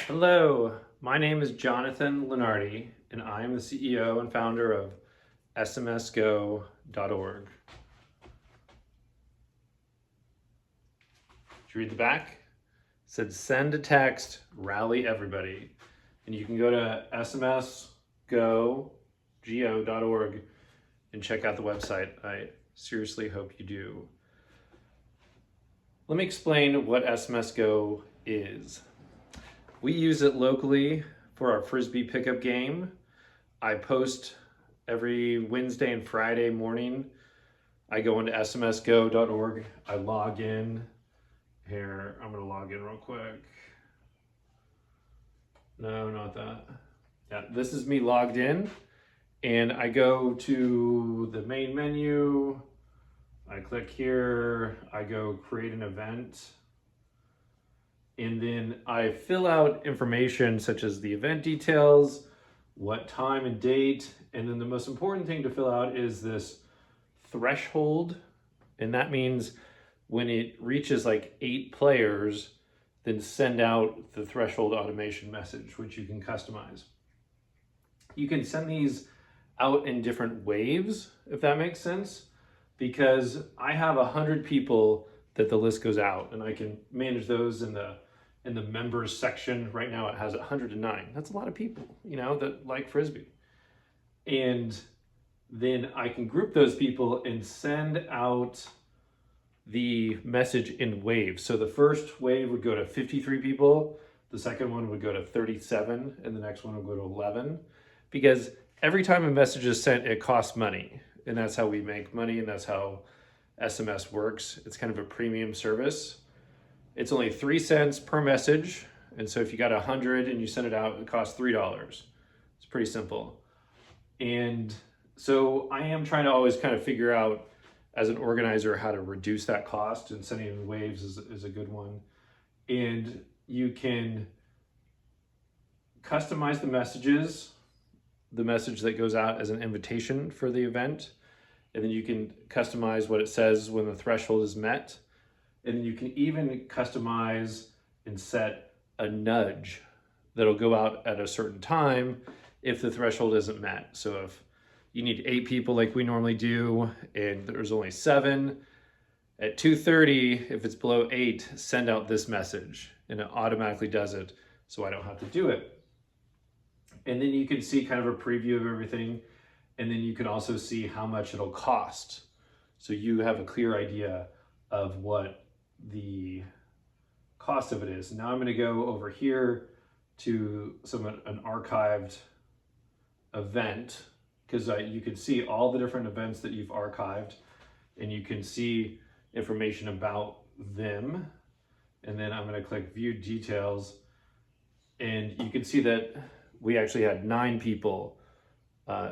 Hello, my name is Jonathan Lenardi, and I am the CEO and founder of SMSGO.org. Did you read the back? It said send a text, rally everybody. And you can go to SMSGO.org and check out the website. I seriously hope you do. Let me explain what SMSGO is. We use it locally for our Frisbee pickup game. I post every Wednesday and Friday morning. I go into smsgo.org. I log in. Here, I'm gonna log in real quick. No, not that. Yeah, this is me logged in. And I go to the main menu. I click here. I go create an event. And then I fill out information such as the event details, what time and date, and then the most important thing to fill out is this threshold. And that means when it reaches like 8 players, then send out the threshold automation message, which you can customize. You can send these out in different waves, if that makes sense, because I have 100 people that the list goes out, and I can manage those in the members section. Right now it has 109. That's a lot of people, that like Frisbee. And then I can group those people and send out the message in waves. So the first wave would go to 53 people, the second one would go to 37, and the next one would go to 11. Because every time a message is sent, it costs money. And that's how we make money, and that's how SMS works. It's kind of a premium service. It's only 3 cents per message. And so if you got 100 and you send it out, it costs $3. It's pretty simple. And so I am trying to always kind of figure out as an organizer how to reduce that cost, and sending in waves is a good one. And you can customize the messages, the message that goes out as an invitation for the event. And then you can customize what it says when the threshold is met. And then you can even customize and set a nudge that'll go out at a certain time if the threshold isn't met. So if you need 8 people like we normally do, and there's only 7, at 2:30, if it's below 8, send out this message, and it automatically does it, so I don't have to do it. And then you can see kind of a preview of everything, and then you can also see how much it'll cost. So you have a clear idea of what the cost of it is. Now I'm going to go over here to an archived event, because you can see all the different events that you've archived, and you can see information about them. And then I'm going to click view details, and you can see that we actually had 9 people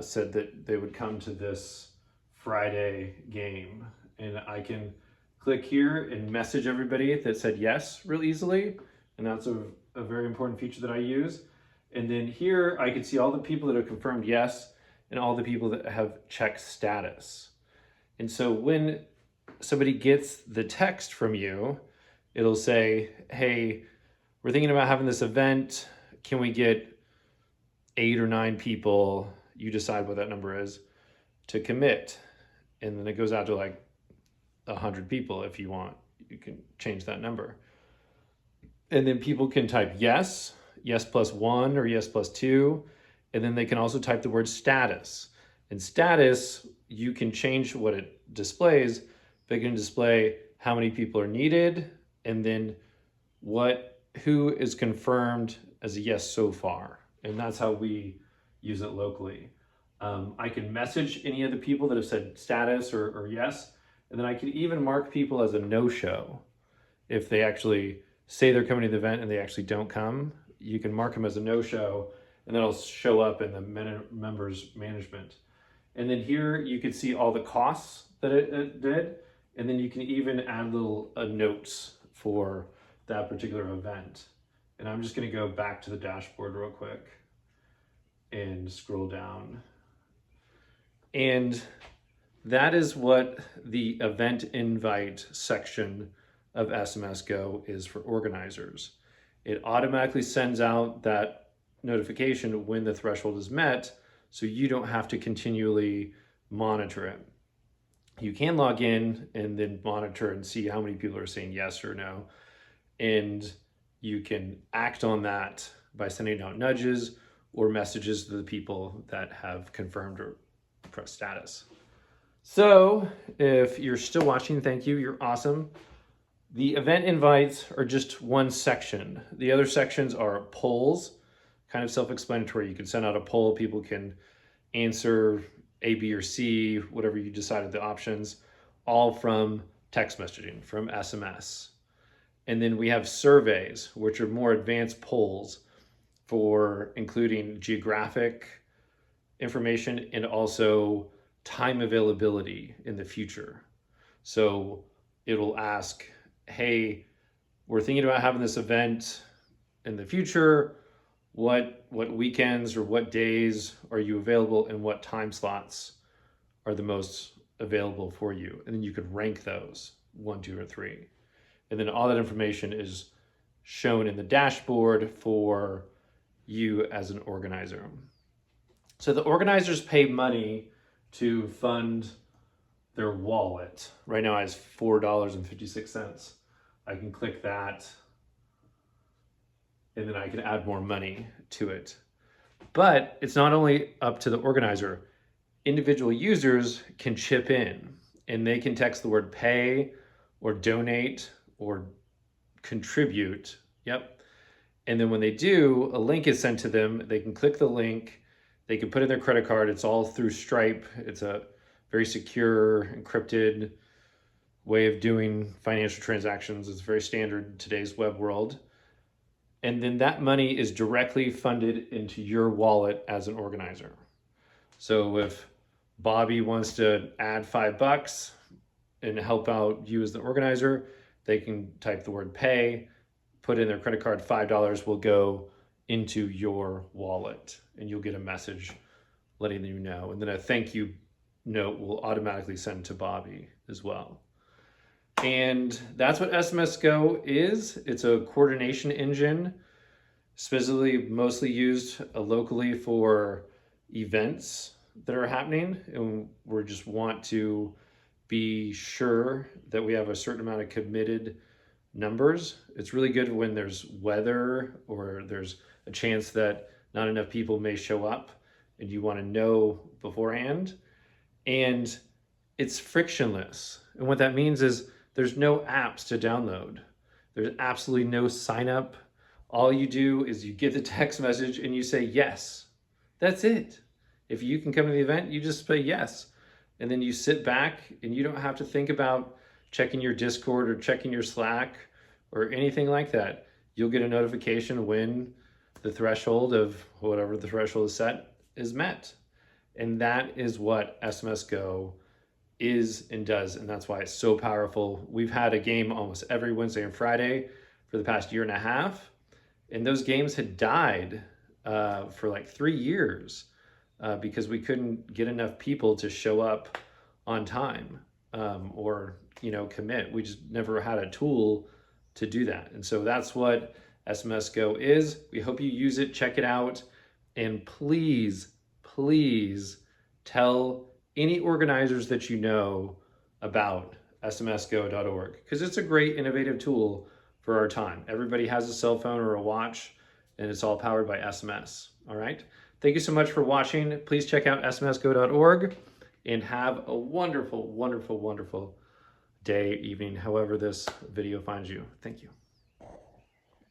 said that they would come to this Friday game. And I can click here and message everybody that said yes real easily. And that's a very important feature that I use. And then here I can see all the people that have confirmed yes and all the people that have checked status. And so when somebody gets the text from you, it'll say, hey, we're thinking about having this event. Can we get 8 or 9 people? You decide what that number is to commit. And then it goes out to like 100 people. If you want, you can change that number. And then people can type yes, yes plus 1 or yes plus 2. And then they can also type the word status. And status, you can change what it displays. They can display how many people are needed, and then who is confirmed as a yes so far. And that's how we use it locally. I can message any of the people that have said status or yes, and then I can even mark people as a no-show. If they actually say they're coming to the event and they actually don't come, you can mark them as a no-show, and then it'll show up in the members management. And then here you can see all the costs that it did, and then you can even add little notes for that particular event. And I'm just going to go back to the dashboard real quick and scroll down. And that is what the event invite section of SMS Go is for organizers. It automatically sends out that notification when the threshold is met, so you don't have to continually monitor it. You can log in and then monitor and see how many people are saying yes or no. And you can act on that by sending out nudges or messages to the people that have confirmed or pressed status. So if you're still watching, thank you, you're awesome. The event invites are just one section. The other sections are polls, kind of self-explanatory. You can send out a poll, people can answer A, B, or C, whatever you decided the options, all from text messaging, from SMS. And then we have surveys, which are more advanced polls for including geographic information and also time availability in the future. So it'll ask, hey, we're thinking about having this event in the future. What weekends or what days are you available and what time slots are the most available for you? And then you could rank those 1, 2, or 3. And then all that information is shown in the dashboard for you as an organizer. So the organizers pay money to fund their wallet. Right now it has $4.56. I can click that and then I can add more money to it. But it's not only up to the organizer. Individual users can chip in and they can text the word pay or donate or contribute. Yep. And then when they do, a link is sent to them. They can click the link. They can put in their credit card. It's all through Stripe. It's a very secure, encrypted way of doing financial transactions. It's very standard in today's web world. And then that money is directly funded into your wallet as an organizer. So if Bobby wants to add $5 and help out you as the organizer, they can type the word pay, put in their credit card, $5 will go into your wallet and you'll get a message letting you know. And then a thank you note will automatically send to Bobby as well. And that's what SMSGO is. It's a coordination engine, specifically mostly used locally for events that are happening. And we just want to be sure that we have a certain amount of committed numbers. It's really good when there's weather or there's a chance that not enough people may show up and you want to know beforehand. And it's frictionless. And what that means is there's no apps to download. There's absolutely no sign up. All you do is you get the text message and you say yes. That's it. If you can come to the event, you just say yes. And then you sit back and you don't have to think about checking your Discord or checking your Slack or anything like that. You'll get a notification when the threshold of whatever the threshold is set is met. And that is what SMSGO is and does, and that's why it's so powerful. We've had a game almost every Wednesday and Friday for the past 1.5 years, and those games had died for like 3 years because we couldn't get enough people to show up on time or commit. We just never had a tool to do that. And so that's what SMSGO is. We hope you use it, check it out, and please tell any organizers that you know about smsgo.org, because it's a great innovative tool for our time. Everybody has a cell phone or a watch, and it's all powered by SMS. All right. Thank you so much for watching. Please check out smsgo.org and have a wonderful, wonderful, wonderful day, evening, however this video finds you. Thank you.